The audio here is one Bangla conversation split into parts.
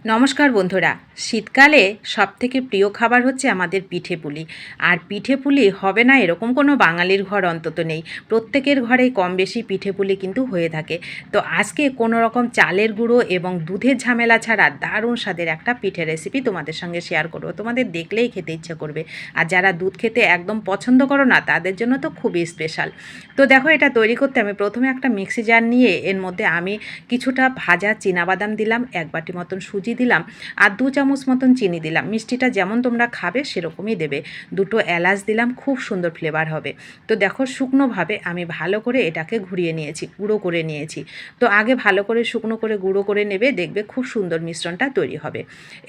নমস্কার বন্ধুরা, শীতকালে সবথেকে প্রিয় খাবার হচ্ছে আমাদের পিঠে পুলি। আর পিঠে পুলি হবে না এরকম কোনো বাঙালির ঘর অন্তত নেই। প্রত্যেকের ঘরেই কম বেশি পিঠে পুলি কিন্তু হয়ে থাকে। তো আজকে কোনো রকম চালের গুঁড়ো এবং দুধের ঝামেলা ছাড়া দারুণ স্বাদের একটা পিঠে রেসিপি তোমাদের সঙ্গে শেয়ার করব। তোমাদের দেখলেই খেতে ইচ্ছে করবে। আর যারা দুধ খেতে একদম পছন্দ করো না তাদের জন্য তো খুবই স্পেশাল। তো দেখো, এটা তৈরি করতে আমি প্রথমে একটা মিক্সি জার নিয়ে এর মধ্যে আমি কিছুটা ভাজা চীনাবাদাম দিলাম, 1 বাটি মতন সুজি দিলাম, আর 2 চামচ মতন চিনি দিলাম। মিষ্টিটা যেমন তোমরা খাবে সেরকমই দেবে। 2টো এলাচ দিলাম, খুব সুন্দর ফ্লেভার হবে। তো দেখো, শুকনোভাবে আমি ভালো করে এটাকে ঘুরিয়ে নিয়েছি, গুঁড়ো করে নিয়েছি। তো আগে ভালো করে শুকনো করে গুঁড়ো করে নেবে, দেখবে খুব সুন্দর মিশ্রণটা তৈরি হবে।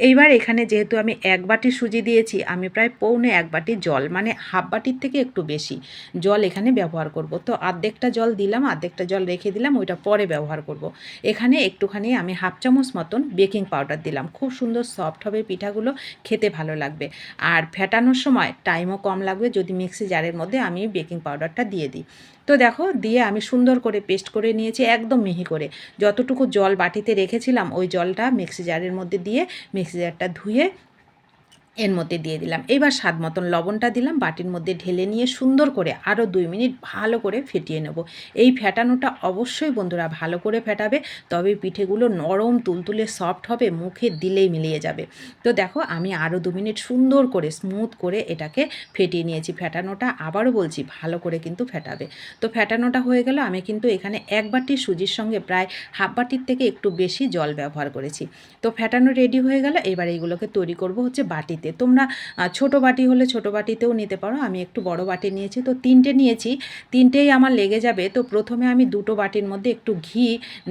এইবার এখানে যেহেতু আমি 1 বাটি সুজি দিয়েছি, আমি প্রায় পৌনে 1 বাটি জল, মানে হাফ বাটির থেকে একটু বেশি জল এখানে ব্যবহার করব। তো অর্ধেকটা জল দিলাম, অর্ধেকটা জল রেখে দিলাম, ওইটা পরে ব্যবহার করব। এখানে একটুখানি আমি হাফ চামচ মতন বেকিং পাউডার দিলাম। খুব সুন্দর সফট হবে পিঠাগুলো, খেতে ভালো লাগবে। আর ফেটানোর সময় টাইমও কম লাগবে যদি মিক্সি জারের মধ্যে আমি বেকিং পাউডারটা দিয়ে দিই। তো দেখো, দিয়ে আমি সুন্দর করে পেস্ট করে নিয়েছি, একদম মিহি করে। যতটুকু জল বাটিতে রেখেছিলাম ওই জলটা মিক্সি জারের মধ্যে দিয়ে মিক্সি জারটা ধুয়ে এর মধ্যে দিয়ে দিলাম। এবার স্বাদ মতন লবণটা দিলাম, বাটির মধ্যে ঢেলে নিয়ে সুন্দর করে আরও 2 মিনিট ভালো করে ফেটিয়ে নেব। এই ফেটানোটা অবশ্যই বন্ধুরা ভালো করে ফেটাবে, তবে পিঠেগুলো নরম তুলতুলে সফট হবে, মুখে দিলেই মিলিয়ে যাবে। তো দেখো, আমি আরও 2 মিনিট সুন্দর করে স্মুথ করে এটাকে ফেটিয়ে নিয়েছি। ফেটানোটা আবারও বলছি ভালো করে কিন্তু ফেটাবে। তো ফেটানোটা হয়ে গেল। আমি কিন্তু এখানে 1 বাটি সুজির সঙ্গে প্রায় হাফ বাটির থেকে একটু বেশি জল ব্যবহার করেছি। তো ফেটানো রেডি হয়ে গেল। এবার এইগুলোকে তৈরি করব হচ্ছে বাটিতে। তোমরা ছোট বাটি হলে ছোট বাটিতেও নিতে পারো। আমি একটু বড় বাটি নিয়েছি, তো 3টে নিয়েছি। 3টেই আমার লেগে যাবে। তো প্রথমে আমি 2টো বাটির মধ্যে একটু ঘি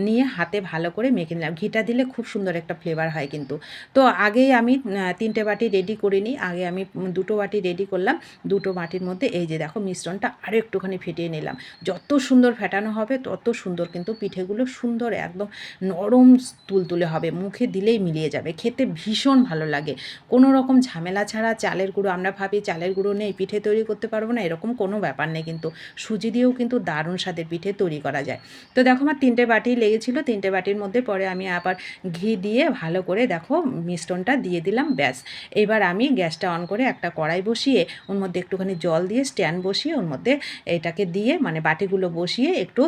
নিয়ে হাতে ভালো করে মেখে নিলাম। ঘিটা দিলে খুব সুন্দর একটা ফ্লেভার হয় কিন্তু। তো আগেই আমি 3টে বাটি রেডি করে নিই। আগে আমি 2টো বাটি রেডি করলাম। 2টো বাটির মধ্যে এই যে দেখো মিশ্রণটা আরও একটুখানি ফেটিয়ে নিলাম। যত সুন্দর ফেটানো হবে তত সুন্দর কিন্তু পিঠেগুলো সুন্দর একদম নরম তুলতুলে হবে, মুখে দিলেই মিলিয়ে যাবে, খেতে ভীষণ ভালো লাগে। কোনো রকম ঝামেলা ছাড়া চালের গুঁড়ো, আমরা ভাবি চালের গুঁড়ো নেই পিঠে তৈরি করতে পারবো না, এরকম কোনো ব্যাপার নেই কিন্তু। সুজি দিয়েও কিন্তু দারুণ স্বাদের পিঠে তৈরি করা যায়। তো দেখো, আমার 3টে বাটি লেগেছিলো। 3টে বাটির মধ্যে পরে আমি আবার ঘি দিয়ে ভালো করে দেখো মিশ্রণটা দিয়ে দিলাম, ব্যাস। এবার আমি গ্যাসটা অন করে একটা কড়াই বসিয়ে ওর মধ্যে একটুখানি জল দিয়ে স্ট্যান্ড বসিয়ে ওর মধ্যে এটাকে দিয়ে, মানে বাটিগুলো বসিয়ে একটু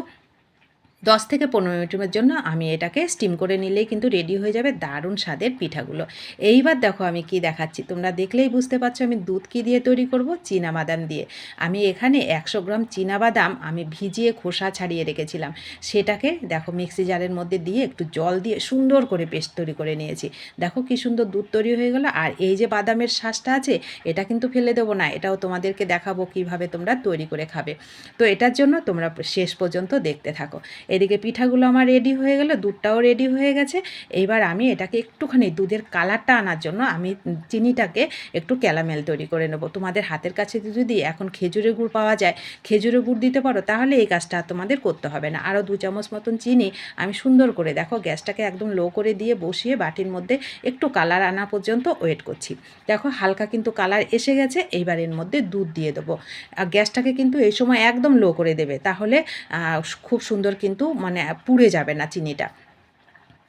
10 থেকে 15 মিনিটের জন্য আমি এটাকে স্টিম করে নিলেই কিন্তু রেডি হয়ে যাবে দারুণ স্বাদের পিঠাগুলো। এইবার দেখো আমি কি দেখাচ্ছি, তোমরা দেখলেই বুঝতে পারছো আমি দুধ কী দিয়ে তৈরি করব। চীনাবাদাম দিয়ে। আমি এখানে 100 গ্রাম চীনাবাদাম আমি ভিজিয়ে খোসা ছাড়িয়ে রেখেছিলাম। সেটাকে দেখো মিক্সি জারের মধ্যে দিয়ে একটু জল দিয়ে সুন্দর করে পেস্ট তৈরি করে নিয়েছি। দেখো কি সুন্দর দুধ তৈরি হয়ে গেল। আর এই যে বাদামের শাঁসটা আছে, এটা কিন্তু ফেলে দেবো না, এটাও তোমাদেরকে দেখাবো কিভাবে তোমরা তৈরি করে খাবে। তো এটার জন্য তোমরা শেষ পর্যন্ত দেখতে থাকো। এদিকে পিঠাগুলো আমার রেডি হয়ে গেল, দুধটাও রেডি হয়ে গেছে। এইবার আমি এটাকে একটুখানি দুধের কালারটা আনার জন্য আমি চিনিটাকে একটু ক্যারামেল তৈরি করে নেব। তোমাদের হাতের কাছে যদি এখন খেজুরের গুড় পাওয়া যায়, খেজুরের গুড় দিতে পারো, তাহলে এই কাজটা তোমাদের করতে হবে না। আরও 2 চামচ মতন চিনি আমি সুন্দর করে দেখো গ্যাসটাকে একদম লো করে দিয়ে বসিয়ে বাটির মধ্যে একটু কালার আনা পর্যন্ত ওয়েট করছি। দেখো হালকা কিন্তু কালার এসে গেছে। এইবার এর মধ্যে দুধ দিয়ে দেবো। গ্যাসটাকে কিন্তু এই সময় একদম লো করে দেবে, তাহলে খুব সুন্দর কিন্তু মানে পুড়ে যাবে না চিনিটা।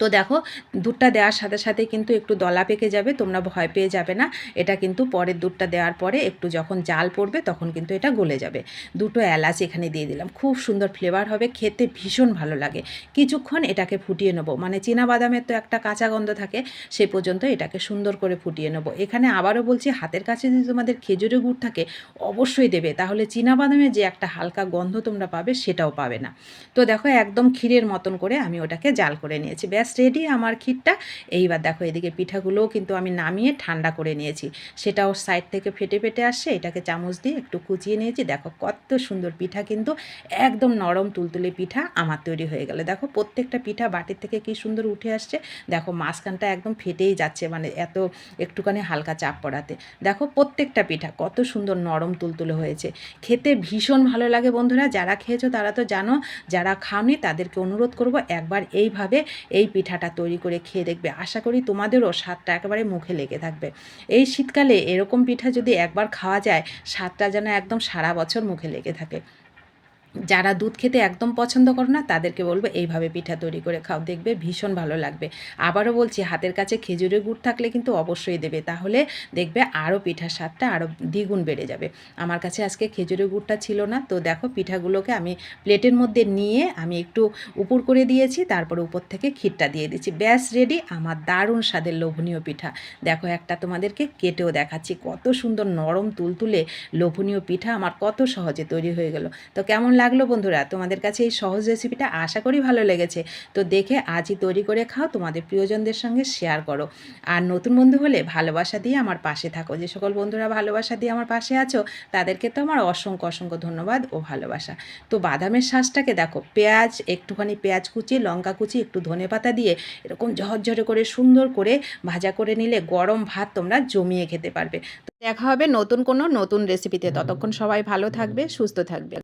তো দেখো, দুধটা দেওয়ার সাথে সাথে কিন্তু একটু দলা পেকে যাবে, তোমরা ভয় পেয়ে যাবে না। এটা কিন্তু পরের দুধটা দেওয়ার পরে একটু যখন জাল পড়বে তখন কিন্তু এটা গলে যাবে। 2টো এলাচ এখানে দিয়ে দিলাম, খুব সুন্দর ফ্লেভার হবে, খেতে ভীষণ ভালো লাগে। কিছুক্ষণ এটাকে ফুটিয়ে নেবো, মানে চীনাবাদামের তো একটা কাঁচা গন্ধ থাকে, সে পর্যন্ত এটাকে সুন্দর করে ফুটিয়ে নেবো। এখানে আবারও বলছি, হাতের কাছে যদি তোমাদের খেজুরের গুড় থাকে অবশ্যই দেবে, তাহলে চীনাবাদামের যে একটা হালকা গন্ধ তোমরা পাবে সেটাও পাবে না। তো দেখো একদম ক্ষীরের মতন করে আমি ওটাকে জাল করে নিয়েছি, ব্যাস রেডি আমার ক্ষীরটা। এইবার দেখো এদিকে পিঠাগুলোও কিন্তু আমি নামিয়ে ঠান্ডা করে নিয়েছি, সেটাও সাইড থেকে ফেটে ফেটে আসছে, এটাকে চামচ দিয়ে একটু কুচিয়ে নিয়েছি। দেখো কত সুন্দর পিঠা, কিন্তু একদম নরম তুলতুলে পিঠা আমার তৈরি হয়ে গেল। দেখো প্রত্যেকটা পিঠা বাটির থেকে কি সুন্দর উঠে আসছে। দেখো মাঝখানটা একদম ফেটেই যাচ্ছে, মানে এত একটুখানি হালকা চাপ পড়াতে। দেখো প্রত্যেকটা পিঠা কত সুন্দর নরম তুলতুলে হয়েছে, খেতে ভীষণ ভালো লাগে। বন্ধুরা যারা খেয়েছো তারা তো জানো, যারা খাওনি তাদেরকে অনুরোধ করব একবার এইভাবে এই পিঠাটা তৈরি করে খেয়ে দেখবে। আশা করি তোমাদেরও স্বাদটা একেবারে মুখে লেগে থাকবে। এই শীতকালে এরকম পিঠা যদি একবার খাওয়া যায়, স্বাদটা যেন একদম সারা বছর মুখে লেগে থাকে। যারা দুধ খেতে একদম পছন্দ করো না তাদেরকে বলবো এইভাবে পিঠা তৈরি করে খাও, দেখবে ভীষণ ভালো লাগবে। আবারও বলছি, হাতের কাছে খেজুরের গুড় থাকলে কিন্তু অবশ্যই দেবে, তাহলে দেখবে আরও পিঠার স্বাদটা আরও দ্বিগুণ বেড়ে যাবে। আমার কাছে আজকে খেজুরের গুড়টা ছিল না, তো দেখো পিঠাগুলোকে আমি প্লেটের মধ্যে নিয়ে আমি একটু উপর করে দিয়েছি, তারপরে উপর থেকে ক্ষীরটা দিয়ে দিচ্ছি, ব্যাস রেডি আমার দারুণ স্বাদের লোভনীয় পিঠা। দেখো একটা তোমাদেরকে কেটেও দেখাচ্ছি, কত সুন্দর নরম তুলতুলে লোভনীয় পিঠা আমার কত সহজে তৈরি হয়ে গেল। তো কেমন লাগলো বন্ধুরা তোমাদের কাছে এই সহজ রেসিপিটা? আশা করি ভালো লেগেছে। তো দেখে আজই তৈরি করে খাও, তোমাদের প্রিয়জনদের সঙ্গে শেয়ার করো। আর নতুন বন্ধু হলে ভালোবাসা দিয়ে আমার পাশে থাকো। যে সকল বন্ধুরা ভালোবাসা দিয়ে আমার পাশে আছো তাদেরকে তো আমার অসংখ্য অসংখ্য ধন্যবাদ ও ভালোবাসা। তো বাদামের শাঁসটাকে দেখো, পেঁয়াজ একটুখানি, পেঁয়াজ কুচি, লঙ্কা কুচি, একটু ধনেপাতা দিয়ে এরকম ঝরঝরে করে সুন্দর করে ভাজা করে নিলে গরম ভাত তোমরা জমিয়ে খেতে পারবে। তো দেখা হবে নতুন কোনো নতুন রেসিপিতে। ততক্ষণ সবাই ভালো থাকবে, সুস্থ থাকবে।